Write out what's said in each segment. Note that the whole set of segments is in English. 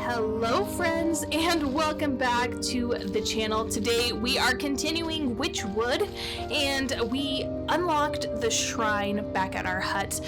Hello friends, and welcome back to the channel. Today we are continuing Wytchwood, and we unlocked the shrine back at our hut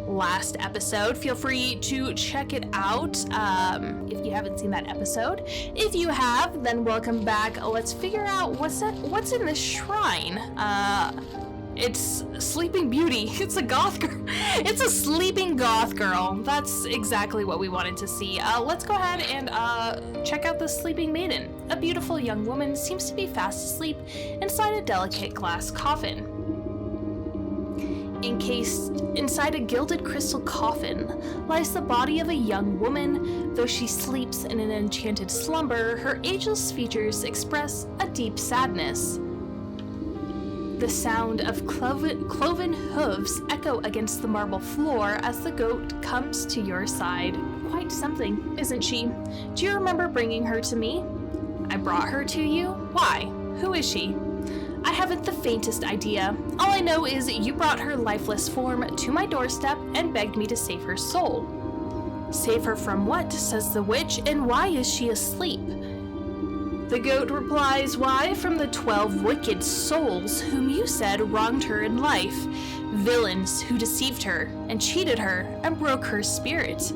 last episode. Feel free to check it out if you haven't seen that episode. If you have, then welcome back. Let's figure out what's in the shrine. It's Sleeping Beauty. It's a goth girl. It's a sleeping goth girl. That's exactly what we wanted to see. Let's go ahead and check out the Sleeping Maiden. A beautiful young woman seems to be fast asleep inside a delicate glass coffin. Encased inside a gilded crystal coffin lies the body of a young woman. Though she sleeps in an enchanted slumber, her ageless features express a deep sadness. The sound of cloven hooves echo against the marble floor as the goat comes to your side. Quite something, isn't she? Do you remember bringing her to me? I brought her to you? Why? Who is she? I haven't the faintest idea. All I know is you brought her lifeless form to my doorstep and begged me to save her soul. Save her from what? Says the witch, and why is she asleep? The goat replies, why, from the 12 wicked souls whom you said wronged her in life, villains who deceived her and cheated her and broke her spirit.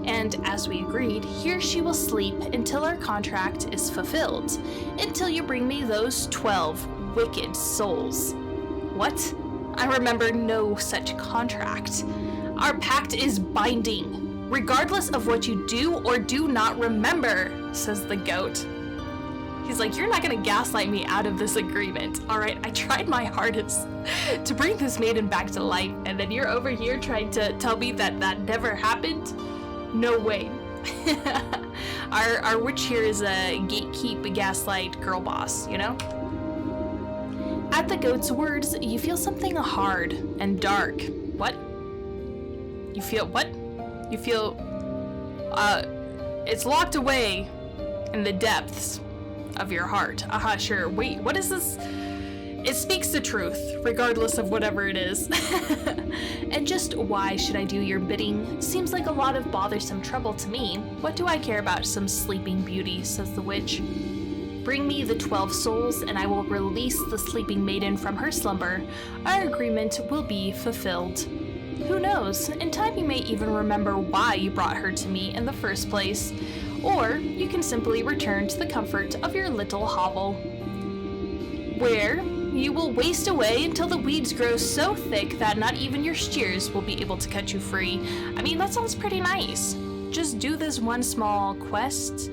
And as we agreed, here she will sleep until our contract is fulfilled, until you bring me those 12 wicked souls. What? I remember no such contract. Our pact is binding, regardless of what you do or do not remember, says the goat. He's like, you're not gonna gaslight me out of this agreement. All right, I tried my hardest to bring this maiden back to life, and then you're over here trying to tell me that that never happened? No way. Our witch here is a gatekeep, a gaslight girl boss, you know? At the goat's words, you feel something hard and dark. What? You feel what? You feel, it's locked away in the depths of your heart. Sure. Wait, what is this? It speaks the truth, regardless of whatever it is. And just why should I do your bidding? Seems like a lot of bothersome trouble to me. What do I care about some sleeping beauty, says the witch. Bring me the 12 souls, and I will release the sleeping maiden from her slumber. Our agreement will be fulfilled. Who knows? In time you may even remember why you brought her to me in the first place. Or you can simply return to the comfort of your little hovel, where you will waste away until the weeds grow so thick that not even your shears will be able to cut you free. I mean, that sounds pretty nice. Just do this one small quest.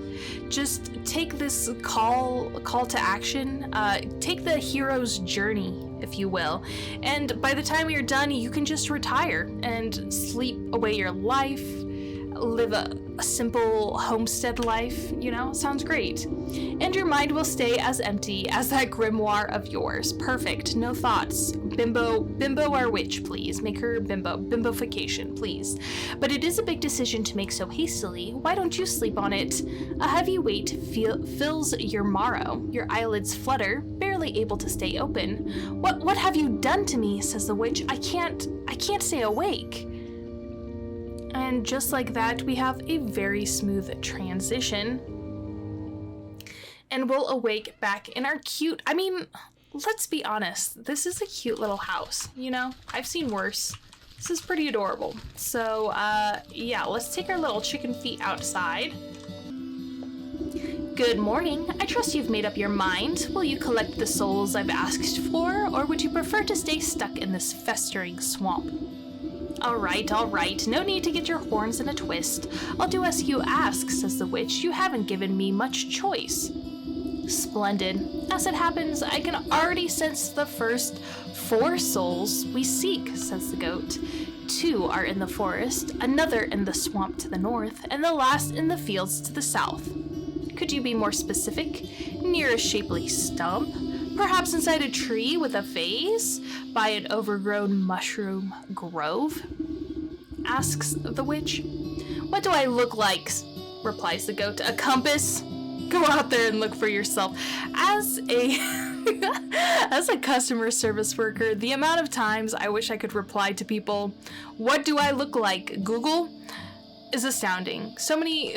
Just take this call to action. Take the hero's journey, if you will. And by the time you're done, you can just retire and sleep away your life. Live a simple homestead life, you know? Sounds great. And your mind will stay as empty as that grimoire of yours. Perfect. No thoughts. Bimbo our witch, please. Make her bimbofication, please. But it is a big decision to make so hastily. Why don't you sleep on it? A heavy weight fills your marrow. Your eyelids flutter, barely able to stay open. What have you done to me? Says the witch. I can't stay awake. And just like that, we have a very smooth transition. And we'll awake back in our cute, I mean, let's be honest, this is a cute little house, you know? I've seen worse. This is pretty adorable. So, yeah, let's take our little chicken feet outside. Good morning. I trust you've made up your mind. Will you collect the souls I've asked for, or would you prefer to stay stuck in this festering swamp? All right, no need to get your horns in a twist. I'll do as you ask, says the witch. You haven't given me much choice. Splendid. As it happens, I can already sense the first 4 souls we seek, says the goat. 2 are in the forest, another in the swamp to the north, and the last in the fields to the south. Could you be more specific? Near a shapely stump? Perhaps inside a tree with a vase? By an overgrown mushroom grove? Asks the witch. What do I look like? Replies the goat. A compass? Go out there and look for yourself. As a customer service worker, the amount of times I wish I could reply to people, what do I look like? Google? is astounding. So many,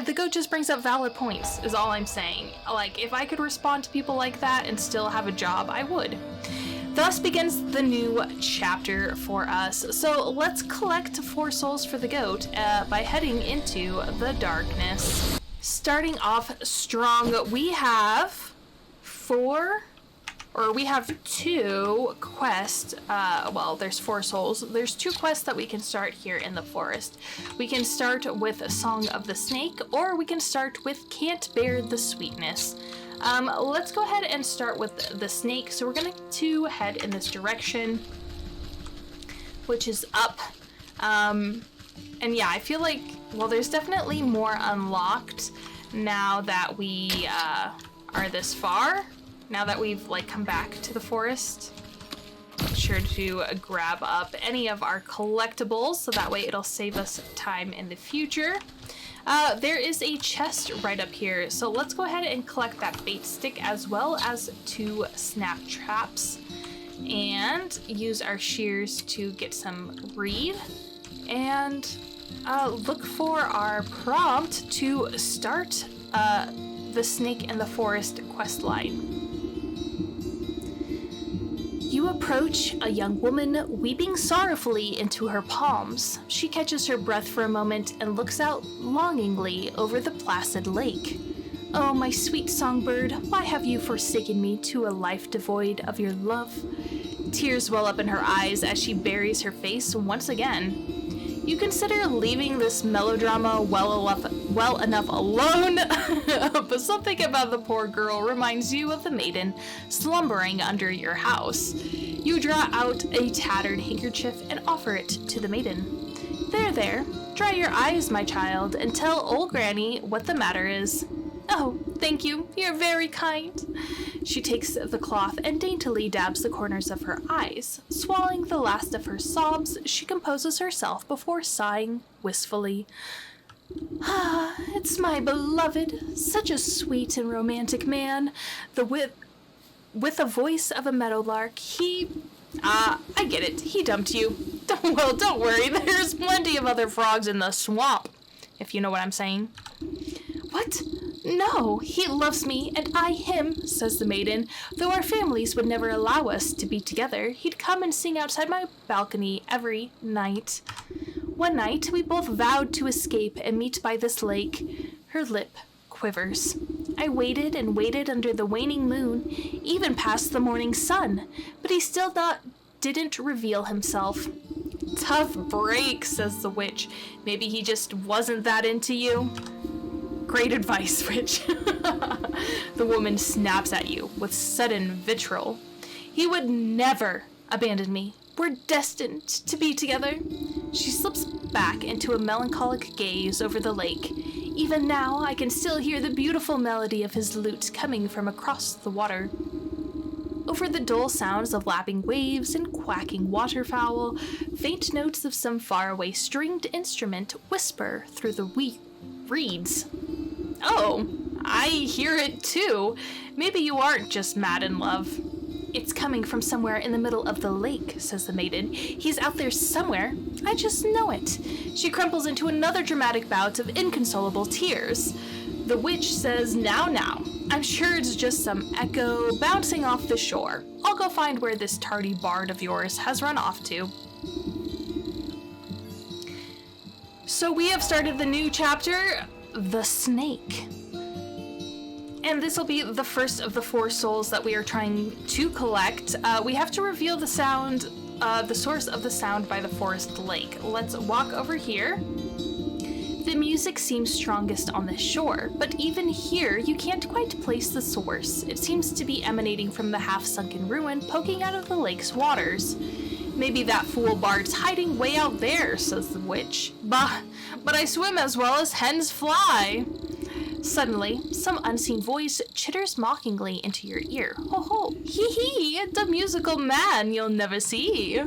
the goat just brings up valid points, is all I'm saying. Like, if I could respond to people like that and still have a job, I would. Thus begins the new chapter for us. So let's collect 4 souls for the goat by heading into the darkness. Starting off strong, we have 2 quests. Well, there's 4 souls. There's 2 quests that we can start here in the forest. We can start with a Song of the Snake, or we can start with Can't Bear the Sweetness. Let's go ahead and start with the snake. So we're going to head in this direction, which is up. And yeah, I feel like, well, there's definitely more unlocked now that we are this far. Now that we've like come back to the forest. Be sure to grab up any of our collectibles so that way it'll save us time in the future. There is a chest right up here, so let's go ahead and collect that bait stick as well as 2 snap traps and use our shears to get some reed and look for our prompt to start the Snake in the Forest quest line. You approach a young woman weeping sorrowfully into her palms. She catches her breath for a moment and looks out longingly over the placid lake. Oh, my sweet songbird, why have you forsaken me to a life devoid of your love? Tears well up in her eyes as she buries her face once again. You consider leaving this melodrama well enough alone, but something about the poor girl reminds you of the maiden slumbering under your house. You draw out a tattered handkerchief and offer it to the maiden. There, dry your eyes, my child, and tell old Granny what the matter is. Oh, thank you, you're very kind. She takes the cloth and daintily dabs the corners of her eyes. Swallowing the last of her sobs, she composes herself before sighing wistfully. Ah, it's my beloved, such a sweet and romantic man. With the voice of a meadowlark, I get it, he dumped you. Well, don't worry, there's plenty of other frogs in the swamp, if you know what I'm saying. What? No, he loves me, and I him, says the maiden. Though our families would never allow us to be together, he'd come and sing outside my balcony every night. One night, we both vowed to escape and meet by this lake. Her lip quivers. I waited and waited under the waning moon, even past the morning sun, but he still didn't reveal himself. Tough break, says the witch. Maybe he just wasn't that into you. Great advice, witch. The woman snaps at you with sudden vitriol. He would never abandon me. We're destined to be together. She slips back into a melancholic gaze over the lake. Even now, I can still hear the beautiful melody of his lute coming from across the water. Over the dull sounds of lapping waves and quacking waterfowl, faint notes of some faraway stringed instrument whisper through the reeds. Oh, I hear it too. Maybe you aren't just mad in love. It's coming from somewhere in the middle of the lake, says the maiden. He's out there somewhere. I just know it. She crumples into another dramatic bout of inconsolable tears. The witch says, now, I'm sure it's just some echo bouncing off the shore. I'll go find where this tardy bard of yours has run off to. So we have started the new chapter, The Snake. And this will be the first of the 4 souls that we are trying to collect. We have to reveal the sound, the source of the sound by the forest lake. Let's walk over here. The music seems strongest on the shore, but even here you can't quite place the source. It seems to be emanating from the half-sunken ruin poking out of the lake's waters. Maybe that fool bard's hiding way out there, says the witch. Bah, but I swim as well as hens fly. Suddenly, some unseen voice chitters mockingly into your ear. Ho ho, hee hee, the musical man you'll never see.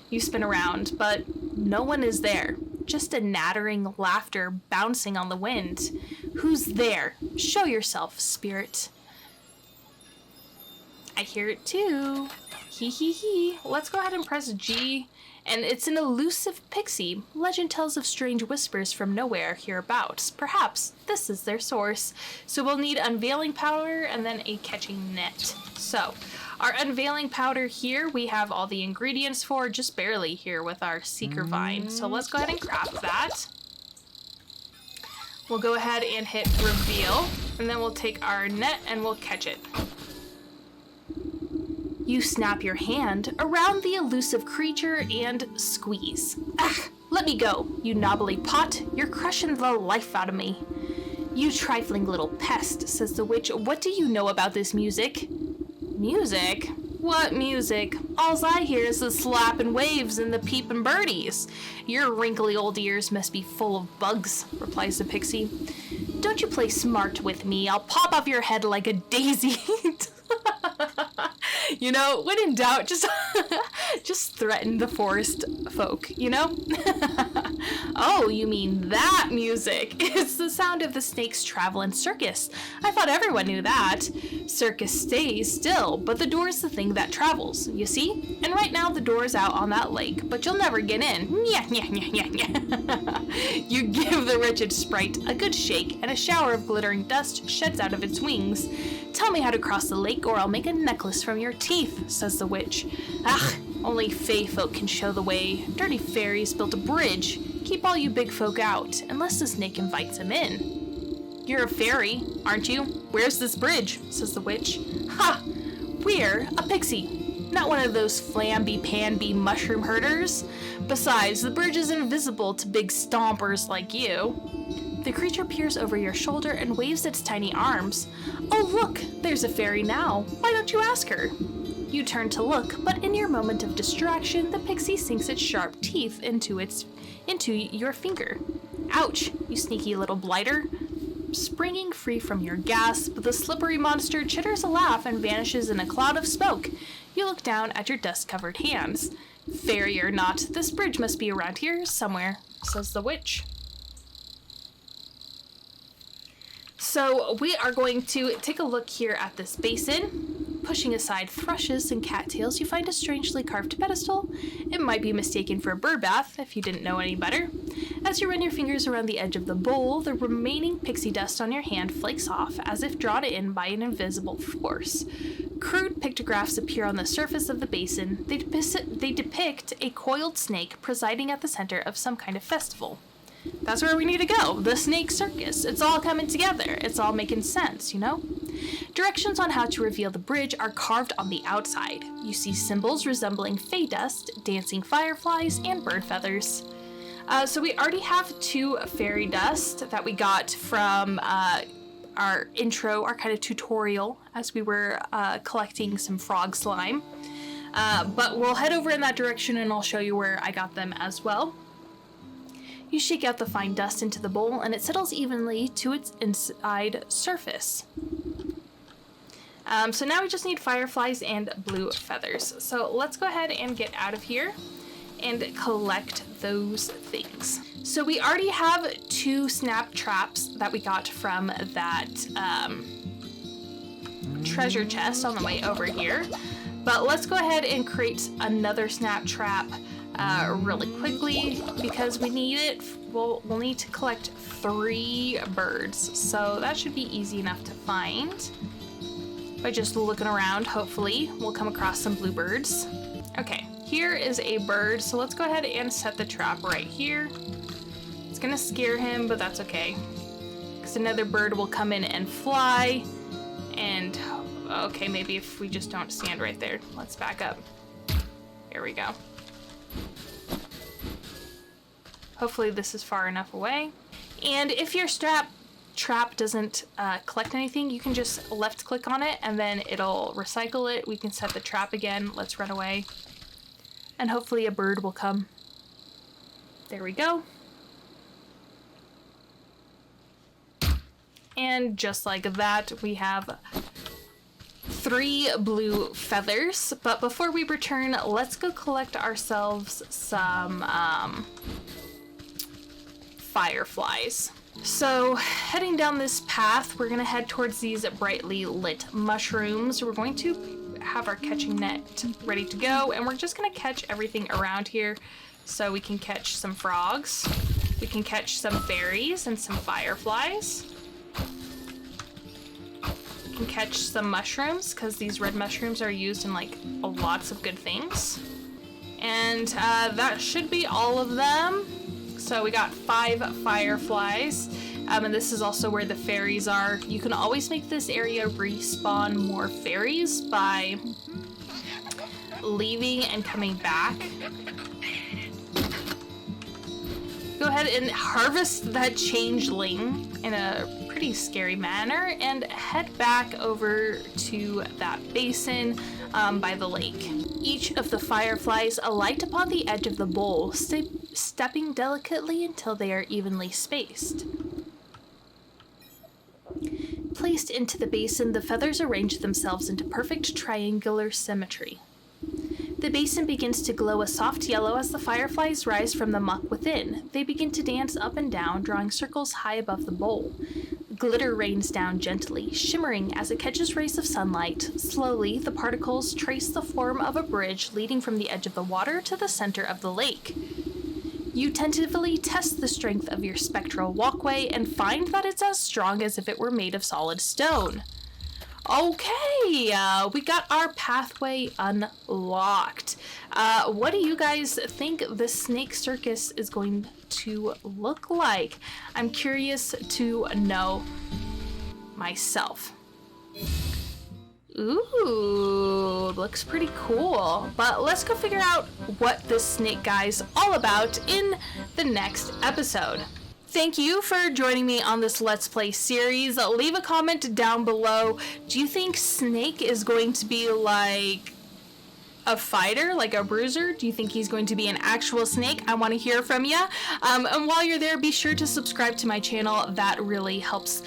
You spin around, but no one is there. Just a nattering laughter bouncing on the wind. Who's there? Show yourself, spirit. I hear it too. Hee hee hee. Let's go ahead and press G And it's an elusive pixie. Legend tells of strange whispers from nowhere hereabouts. Perhaps this is their source. So we'll need unveiling powder and then a catching net. So our unveiling powder here, we have all the ingredients for, just barely here with our seeker vine. So let's go ahead and craft that. We'll go ahead and hit reveal, and then we'll take our net and we'll catch it. You snap your hand around the elusive creature and squeeze. Ah, let me go, you knobbly pot. You're crushing the life out of me. You trifling little pest, says the witch. What do you know about this music? Music? What music? Alls I hear is the slapping waves and the peeping birdies. Your wrinkly old ears must be full of bugs, replies the pixie. Don't you play smart with me. I'll pop off your head like a daisy. You know, when in doubt, just threaten the forest folk, you know? Oh, you mean that music? It's the sound of the snake's traveling circus. I thought everyone knew that. Circus stays still, but the door is the thing that travels, you see? And right now the door is out on that lake, but you'll never get in. You give the wretched sprite a good shake, and a shower of glittering dust sheds out of its wings. Tell me how to cross the lake, or I'll make a necklace from your teeth, says the witch. Ah, only fey folk can show the way. Dirty fairies built a bridge. Keep all you big folk out, unless the snake invites him in. You're a fairy, aren't you? Where's this bridge? Says the witch. Ha! We're a pixie, not one of those flamby-pamby mushroom herders. Besides, the bridge is invisible to big stompers like you. The creature peers over your shoulder and waves its tiny arms. Oh look, there's a fairy now. Why don't you ask her? You turn to look, but in your moment of distraction, the pixie sinks its sharp teeth into your finger. Ouch, you sneaky little blighter. Springing free from your gasp, the slippery monster chitters a laugh and vanishes in a cloud of smoke. You look down at your dust-covered hands. Fairy or not, this bridge must be around here somewhere, says the witch. So we are going to take a look here at this basin. Pushing aside thrushes and cattails, you find a strangely carved pedestal. It might be mistaken for a bird bath, if you didn't know any better. As you run your fingers around the edge of the bowl, the remaining pixie dust on your hand flakes off, as if drawn in by an invisible force. Crude pictographs appear on the surface of the basin. They depict a coiled snake presiding at the center of some kind of festival. That's where we need to go. The snake circus. It's all coming together. It's all making sense, you know? Directions on how to reveal the bridge are carved on the outside. You see symbols resembling fey dust, dancing fireflies, and bird feathers. So we already have 2 fairy dust that we got from our intro, our kind of tutorial, as we were collecting some frog slime. But we'll head over in that direction and I'll show you where I got them as well. You shake out the fine dust into the bowl and it settles evenly to its inside surface. So now we just need fireflies and blue feathers. So let's go ahead and get out of here and collect those things. So we already have 2 snap traps that we got from that treasure chest on the way over here. But let's go ahead and create another snap trap really quickly because we need it. We'll need to collect 3 birds, so that should be easy enough to find. By just looking around, hopefully we'll come across some bluebirds. Okay, here is a bird, so let's go ahead and set the trap right here. It's gonna scare him, but that's okay, because another bird will come in and fly. And okay, maybe if we just don't stand right there. Let's back up. Here we go. Hopefully this is far enough away. And if your trap doesn't collect anything, you can just left click on it and then it'll recycle it. We can set the trap again. Let's run away. And hopefully a bird will come. There we go. And just like that, we have 3 blue feathers. But before we return, let's go collect ourselves some fireflies. So heading down this path, we're gonna head towards these brightly lit mushrooms. We're going to have our catching net ready to go, and we're just gonna catch everything around here. So we can catch some frogs, we can catch some fairies and some fireflies. We can catch some mushrooms, because these red mushrooms are used in like lots of good things. And that should be all of them. So we got 5 fireflies. And this is also where the fairies are. You can always make this area respawn more fairies by leaving and coming back. Go ahead and harvest that changeling in a pretty scary manner and head back over to that basin by the lake. Each of the fireflies alight upon the edge of the bowl, stepping delicately until they are evenly spaced. Placed into the basin, the feathers arrange themselves into perfect triangular symmetry. The basin begins to glow a soft yellow as the fireflies rise from the muck within. They begin to dance up and down, drawing circles high above the bowl. Glitter rains down gently, shimmering as it catches rays of sunlight. Slowly, the particles trace the form of a bridge leading from the edge of the water to the center of the lake. You tentatively test the strength of your spectral walkway and find that it's as strong as if it were made of solid stone. Okay, we got our pathway unlocked. What do you guys think the snake circus is going to look like? I'm curious to know myself. Ooh, looks pretty cool. But let's go figure out what this snake guy's all about in the next episode. Thank you for joining me on this Let's Play series. Leave a comment down below. Do you think Snake is going to be like a fighter, like a bruiser? Do you think he's going to be an actual snake? I want to hear from you. And while you're there, be sure to subscribe to my channel. That really helps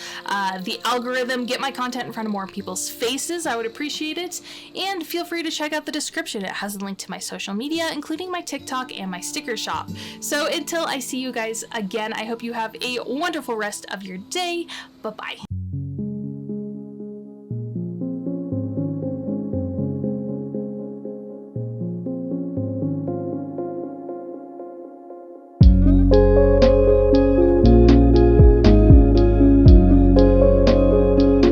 the algorithm get my content in front of more people's faces. I would appreciate it. And feel free to check out the description. It has a link to my social media, including my TikTok and my sticker shop. So until I see you guys again, I hope you have a wonderful rest of your day. Bye-bye.